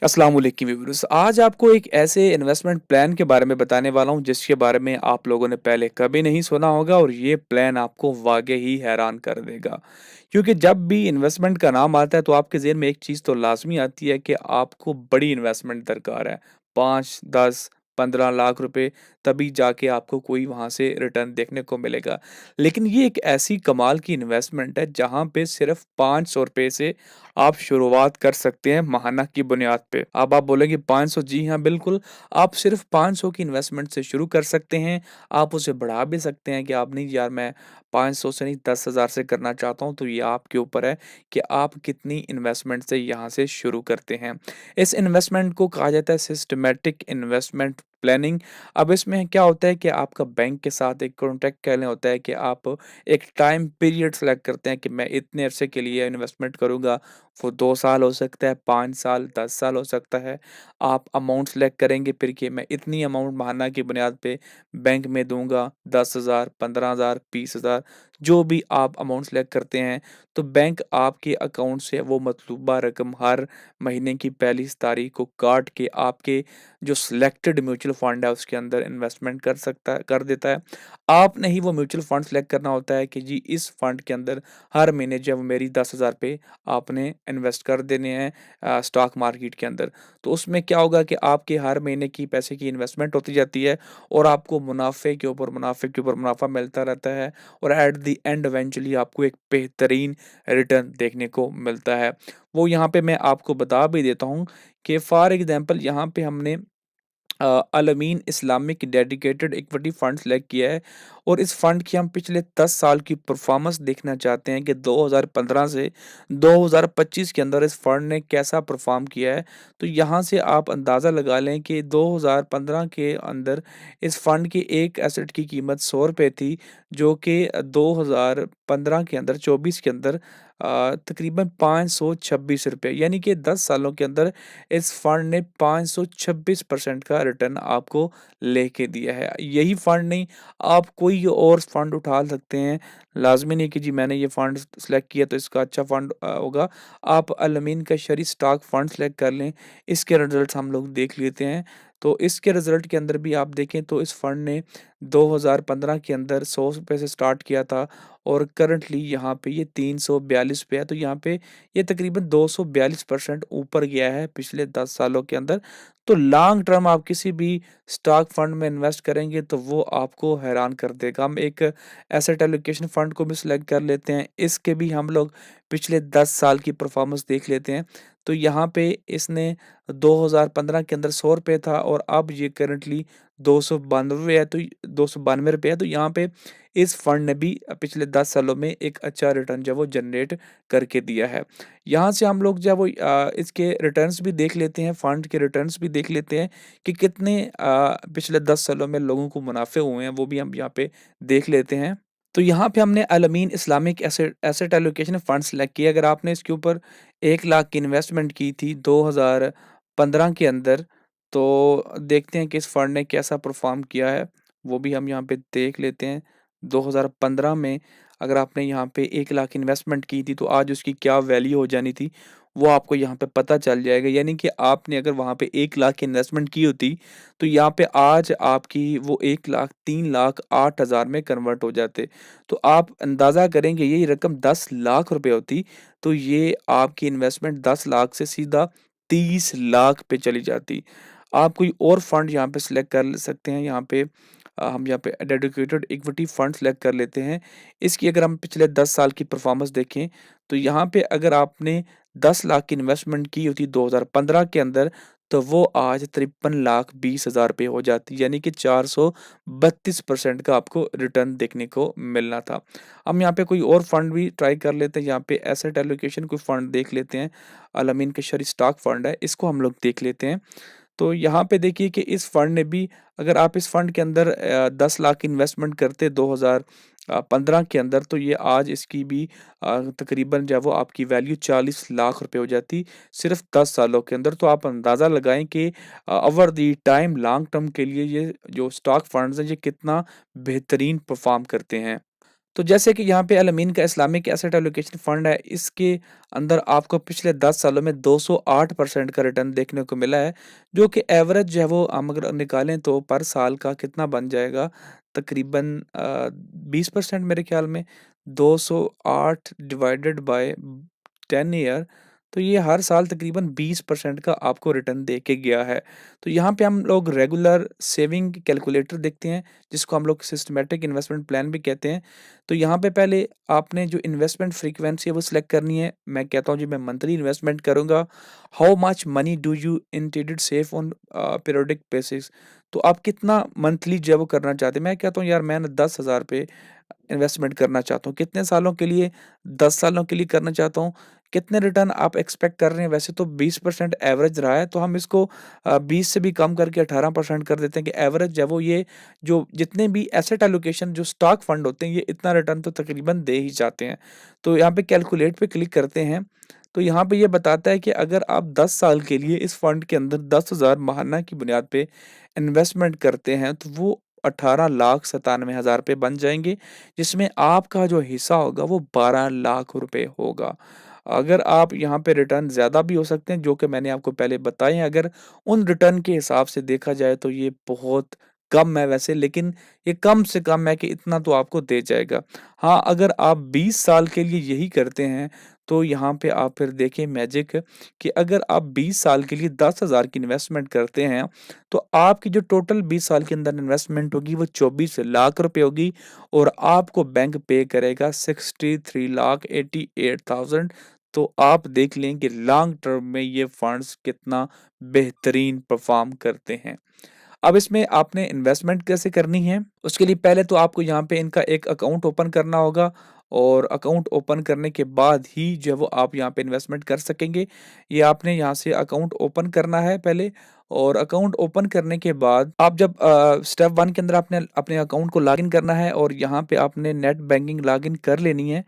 अस्सलाम वालेकुम व्यूअर्स। आज आपको एक ऐसे इन्वेस्टमेंट प्लान के बारे में बताने वाला हूँ जिसके बारे में आप लोगों ने पहले कभी नहीं सुना होगा और ये प्लान आपको वाक़ई ही हैरान कर देगा। क्योंकि जब भी इन्वेस्टमेंट का नाम आता है तो आपके ज़हन में एक चीज़ तो लाज़मी आती है कि आपको बड़ी इन्वेस्टमेंट दरकार है। 5, 10, 15 लाख रुपए तभी जाके आपको कोई वहाँ से रिटर्न देखने को मिलेगा। लेकिन ये एक ऐसी कमाल की इन्वेस्टमेंट है जहाँ पे सिर्फ़ ₹500 से आप शुरुआत कर सकते हैं माहाना की बुनियाद पे। अब आप बोलेंगे 500, जी हाँ, बिल्कुल, आप सिर्फ़ 500 की इन्वेस्टमेंट से शुरू कर सकते हैं। आप उसे बढ़ा भी सकते हैं कि आप नहीं यार मैं 500 से नहीं 10,000 से करना चाहता हूँ, तो ये आपके ऊपर है कि आप कितनी इन्वेस्टमेंट से यहाँ से शुरू करते हैं। इस इन्वेस्टमेंट को कहा जाता है सिस्टमैटिक इन्वेस्टमेंट प्लानिंग। अब इसमें क्या होता है कि आपका बैंक के साथ एक कॉन्ट्रैक्ट कह लें होता है कि आप एक टाइम पीरियड सेलेक्ट करते हैं कि मैं इतने अरसे के लिए इन्वेस्टमेंट करूँगा। वो 2 साल हो सकता है, 5 साल, 10 साल हो सकता है। आप अमाउंट सेलेक्ट करेंगे फिर कि मैं इतनी अमाउंट माहाना की बुनियाद पे बैंक में दूँगा, 10,000, 15,000, 20,000, जो भी आप अमाउंट सेलेक्ट करते हैं, तो बैंक आपके अकाउंट से वो मतलूबा रकम हर महीने की पहली तारीख को काट के आपके जो सिलेक्टेड म्यूचुअल फंड है उसके अंदर इन्वेस्टमेंट कर देता है। आपने ही वो म्यूचुअल फंड सेलेक्ट करना होता है कि जी इस फंड के अंदर हर महीने जब मेरी 10,000 पे आपने इन्वेस्ट कर देने हैं स्टॉक मार्केट के अंदर। तो उसमें क्या होगा कि आपके हर महीने की पैसे की इन्वेस्टमेंट होती जाती है और आपको मुनाफ़े के ऊपर मुनाफ़ा मिलता रहता है और एट द एंड इवेंचुअली आपको एक बेहतरीन रिटर्न देखने को मिलता है। वो यहाँ पे मैं आपको बता भी देता हूँ कि फॉर एग्ज़ाम्पल यहाँ पे हमने Al-Ameen Islamic dedicated equity fund select किया है और इस फंड की हम पिछले 10 साल की परफॉर्मेंस देखना चाहते हैं कि 2015 से 2025 के अंदर इस फंड ने कैसा परफॉर्म किया है। तो यहाँ से आप अंदाज़ा लगा लें कि 2015 के अंदर इस फंड की एक एसेट की कीमत ₹100 थी, जो कि 2015 के अंदर 24 के अंदर तकरीबन ₹526, यानी कि 10 सालों के अंदर इस फंड ने 526% का रिटर्न आपको लेके दिया है। यही फंड नहीं, आप कोई और फंड उठा सकते हैं। लाज़मी नहीं कि जी मैंने ये फंड सेलेक्ट किया तो इसका अच्छा फंड होगा। आप अल-अमीन का शरी स्टॉक फंड सेलेक्ट कर लें, इसके रिज़ल्ट्स हम लोग देख लेते हैं। तो इसके रिज़ल्ट के अंदर भी आप देखें तो इस फंड ने 2015 के अंदर ₹100 से स्टार्ट किया था और करंटली यहाँ पे ये ₹342 पे है। तो यहाँ पे ये तकरीबन 242% ऊपर गया है पिछले 10 सालों के अंदर। तो लॉन्ग टर्म आप किसी भी स्टॉक फंड में इन्वेस्ट करेंगे तो वो आपको हैरान कर देगा। हम एक एसेट एलोकेशन फंड को भी सिलेक्ट कर लेते हैं। इसके भी हम लोग पिछले 10 साल की परफॉर्मेंस देख लेते हैं। तो यहाँ पे इसने 2015 के अंदर ₹100 था और अब ये करंटली 292 है, तो ₹292 है। तो यहाँ पे इस फंड ने भी पिछले 10 सालों में एक अच्छा रिटर्न जो है वो जनरेट करके दिया है। यहाँ से हम लोग जो है वो इसके रिटर्न्स भी देख लेते हैं, फंड के रिटर्न्स भी देख लेते हैं कि कितने पिछले 10 सालों में लोगों को मुनाफ़े हुए हैं, वो भी हम यहाँ पे देख लेते हैं। तो यहाँ पे हमने Al-Ameen Islamic asset asset allocation fund select किया। अगर आपने इसके ऊपर 1 लाख की इन्वेस्टमेंट की थी 2015 के अंदर, तो देखते हैं कि इस फंड ने कैसा परफ़ॉर्म किया है, वो भी हम यहाँ पे देख लेते हैं। 2015 में अगर आपने यहाँ पे 1 लाख इन्वेस्टमेंट की थी, तो आज उसकी क्या वैल्यू हो जानी थी, वो आपको यहाँ पे पता चल जाएगा। यानी कि आपने अगर वहाँ पे 1 लाख की इन्वेस्टमेंट की होती, तो यहाँ पे आज आपकी वो 1 लाख 3 लाख 8 हज़ार में कन्वर्ट हो जाते। तो आप अंदाज़ा करेंगे यही रकम 10 लाख रुपए होती, तो ये आपकी इन्वेस्टमेंट 10 लाख से सीधा 30 लाख पे चली जाती। आप कोई और फंड यहाँ पे सिलेक्ट कर सकते हैं। यहाँ पे हम यहाँ पे डेडिकेटेड इक्विटी फंड सेलेक्ट कर लेते हैं। इसकी अगर हम पिछले 10 साल की परफॉर्मेंस देखें, तो यहाँ पे अगर आपने 10 लाख की इन्वेस्टमेंट की होती 2015 के अंदर, तो वो आज 53,20,000 पे हो जाती, यानी कि 432% का आपको रिटर्न देखने को मिलना था। हम यहाँ पे कोई और फंड भी ट्राई कर लेते हैं। यहाँ पे एसेट एलोकेशन कोई फंड देख लेते हैं। अल-अमीन केशरी स्टॉक फंड है, इसको हम लोग देख लेते हैं। तो यहाँ पे देखिए कि इस फंड ने भी, अगर आप इस फंड के अंदर 10 लाख इन्वेस्टमेंट करते 2015 के अंदर, तो ये आज इसकी भी तकरीबन जो है वो आपकी वैल्यू 40 लाख रुपए हो जाती सिर्फ 10 सालों के अंदर। तो आप अंदाज़ा लगाएं कि over the time long term के लिए ये जो स्टॉक फंड्स हैं ये कितना बेहतरीन परफॉर्म करते हैं। तो जैसे कि यहाँ पे अल-अमीन का इस्लामिक एसेट एलोकेशन फंड है, इसके अंदर आपको पिछले 10 सालों में 208% का रिटर्न देखने को मिला है, जो कि एवरेज जो है वो हम अगर निकालें तो पर साल का कितना बन जाएगा, तकरीबन 20% मेरे ख्याल में। 208 डिवाइडेड बाय 10 ईयर, तो ये हर साल तकरीबन 20% का आपको रिटर्न दे के गया है। तो यहाँ पे हम लोग रेगुलर सेविंग कैलकुलेटर देखते हैं, जिसको हम लोग सिस्टमैटिक इन्वेस्टमेंट प्लान भी कहते हैं। तो यहाँ पे पहले आपने जो इन्वेस्टमेंट फ्रीक्वेंसी है वो सिलेक्ट करनी है। मैं कहता हूँ जी मैं मंथली इन्वेस्टमेंट करूँगा। How much money do you intended save on periodic basis, तो आप कितना मंथली जो है वो करना चाहते हैं। मैं कहता हूँ यार मैं ना 10,000 पे इन्वेस्टमेंट करना चाहता हूँ। कितने सालों के लिए? 10 सालों के लिए करना चाहता हूँ। कितने रिटर्न आप एक्सपेक्ट कर रहे हैं? वैसे तो 20% एवरेज रहा है, तो हम इसको 20 से भी कम करके 18% कर देते हैं कि एवरेज जो है वो ये जो जितने भी एसेट एलोकेशन जो स्टॉक फंड होते हैं, ये इतना रिटर्न तो तकरीबन दे ही जाते हैं। तो यहाँ पे कैलकुलेट पे क्लिक करते हैं, तो यहाँ पे ये बताता है कि अगर आप 10 साल के लिए इस फंड के अंदर 10,000 माहाना की बुनियाद पे इन्वेस्टमेंट करते हैं, तो वो 18,97,000 रुपए बन जाएँगे, जिसमें आपका जो हिस्सा होगा वो 12 लाख रुपए होगा। अगर आप यहाँ पे रिटर्न ज़्यादा भी हो सकते हैं, जो कि मैंने आपको पहले बताए हैं, अगर उन रिटर्न के हिसाब से देखा जाए तो ये बहुत कम है वैसे, लेकिन ये कम से कम है कि इतना तो आपको दे जाएगा। हाँ, अगर आप 20 साल के लिए यही करते हैं, तो यहाँ पे आप फिर देखें मैजिक, कि अगर आप 20 साल के लिए 10,000 की इन्वेस्टमेंट करते हैं, तो आपकी जो टोटल 20 साल के अंदर इन्वेस्टमेंट होगी वो 24 लाख रुपए होगी, और आपको बैंक पे करेगा 63,88,000। तो आप देख लें कि लॉन्ग टर्म में ये फंड्स कितना बेहतरीन परफॉर्म करते हैं। अब इसमें आपने इन्वेस्टमेंट कैसे करनी है? उसके लिए पहले तो आपको यहाँ पे इनका एक अकाउंट ओपन करना होगा, और अकाउंट ओपन करने के बाद ही जो है वो आप यहाँ पे इन्वेस्टमेंट कर सकेंगे। ये आपने यहाँ से अकाउंट ओपन करना है पहले, और अकाउंट ओपन करने के बाद आप जब स्टेप 1 के अंदर आपने अपने अकाउंट को लॉगिन करना है, और यहाँ पे आपने नेट बैंकिंग लॉगिन कर लेनी है।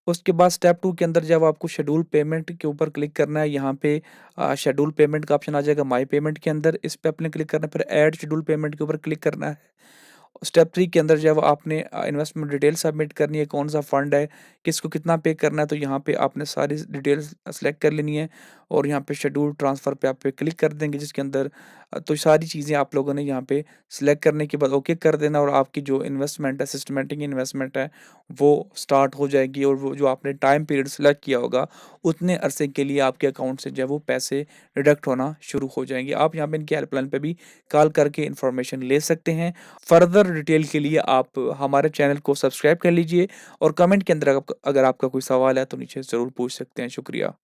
उसके बाद स्टेप 2 के अंदर जब आपको शेड्यूल पेमेंट के ऊपर क्लिक करना है, यहाँ पे शेड्यूल पेमेंट का ऑप्शन आ जाएगा माय पेमेंट के अंदर, इस पे आपने क्लिक करना है, फिर ऐड शेड्यूल पेमेंट के ऊपर क्लिक करना है। स्टेप 3 के अंदर जब आपने इन्वेस्टमेंट डिटेल सबमिट करनी है, कौन-सा फंड है, किसको कितना पे करना है, तो यहाँ पे आपने सारी डिटेल्स सेलेक्ट कर लेनी है, और यहाँ पे शेड्यूल ट्रांसफ़र पे आप पे क्लिक कर देंगे, जिसके अंदर तो सारी चीज़ें आप लोगों ने यहाँ पे सेलेक्ट करने के बाद ओके कर देना, और आपकी जो इन्वेस्टमेंट है, सिस्टमैटिक इन्वेस्टमेंट है, वो स्टार्ट हो जाएगी, और वो जो आपने टाइम पीरियड सेलेक्ट किया होगा, उतने अरसे के लिए आपके अकाउंट से जो है वो पैसे डिडक्ट होना शुरू हो जाएँगे। आप यहाँ पे इनकी हेल्पलाइन पे भी कॉल करके इन्फॉर्मेशन ले सकते हैं। फर्दर डिटेल के लिए आप हमारे चैनल को सब्सक्राइब कर लीजिए, और कमेंट के अंदर अगर आपका कोई सवाल है तो नीचे ज़रूर पूछ सकते हैं। शुक्रिया।